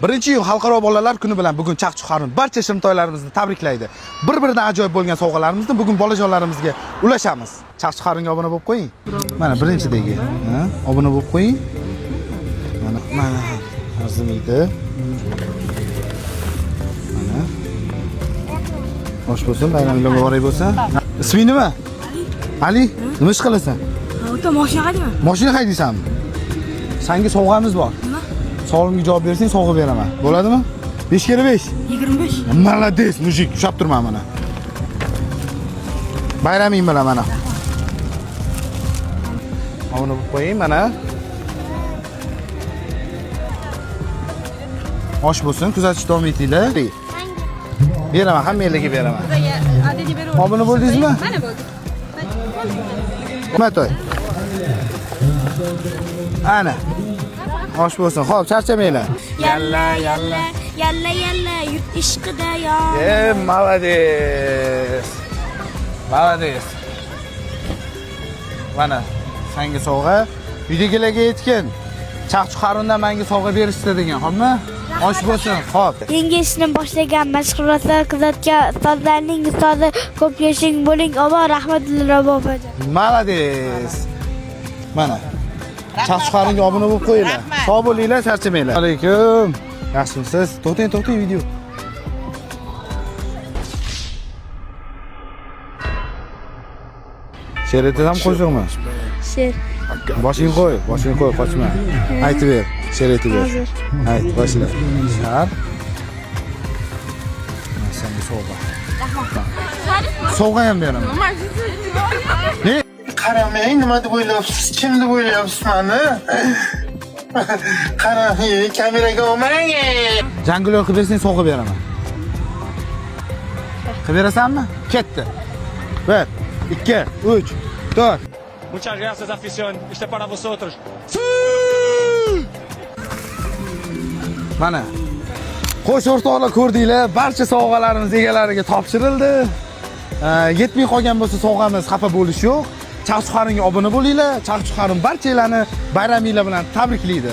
Birinchi-iyun xalqaro bolalar kuni bilan bugun Chaqchuq Harun barcha shirintoylarimizni tabriklaydi. Bir-biridan ajoyib bo'lgan sovg'alarimizni bugun bolajonlarimizga ulashamiz. Chaqchuq Harunga obuna bo'lib qo'ying. Mana birinchidagi, obuna bo'lib qo'ying. Mana arzimaydi. Mana. Xo'sh bo'lsin, bayraminglar muborak bo'lsin. Isming nima? Ali. Nima ish qilasan? O'ta mashina haydayman. Mashina haydaysanmi? Senga sovg'amiz bor. Nima? Savolimga javob bersang sovg'a beraman. Bo'ladimi? 5 kere 5. 25. Malades, mujik, tushab turman mana. Bayraming bilan mana. Obuna bo'lib qo'ying mana. Osh bo'lsin, kuzatishda davom etinglar. Beraman, hammangizga beraman. Obuna bo'ldingizmi? Mana bo'ldi. Matoy. Ana. Osh bo'lsin. Xo'p, charchamanglar. Yalla yalla yalla yalla yurt ishqida yo. Malades. Malades. Mana senga sovg'a. Uydagilarga aytgin. Chaqchuq Harundan menga sovg'a berishdi degan, xo'pmi? Osh bo'lsin. Xo'p. Yangi ishni boshlagan mashg'ulotlar kuzatgan ustozlarning ustozi ko'p yashang bo'ling. Alloh rahmatli rabobajon. Malades. Mana. Chaqchuq Harunga obuna bo'lib qo'yinglar. Sog' bo'linglar, charchamanglar. Alaykum. Yaxshimisiz? To'xtang, video. She'r aytsam qo'shig'mi? She'r. Boshingni qo'y, qochma. Aytib ber, she'r aytib ber. Ayt, boshla. Shar. Senga sovg'a. Sovg'a ham beraman. Ne? Qaramang, nima deb o'ylayapsiz? Kim deb o'ylayapsiz meni? Qarang, kameraga olmang. Janglar qilib bersang sovg'a beraman. Qilib berasanmi? Ketdi. 1, 2, 3, 4. Muchas gracias, afición. Este para vosotros. Mana. Qo'sh o'rtoqlar ko'rdinglar, barcha sovg'alarimiz egalariga topshirildi. Yetmay qolgan bo'lsa sovg'amiz xafa bo'lish yo'q. Chaqchuq Harunga obuna bo'linglar. Chaqchuq Harun barchalarni bayraminglar bilan tabriklaydi.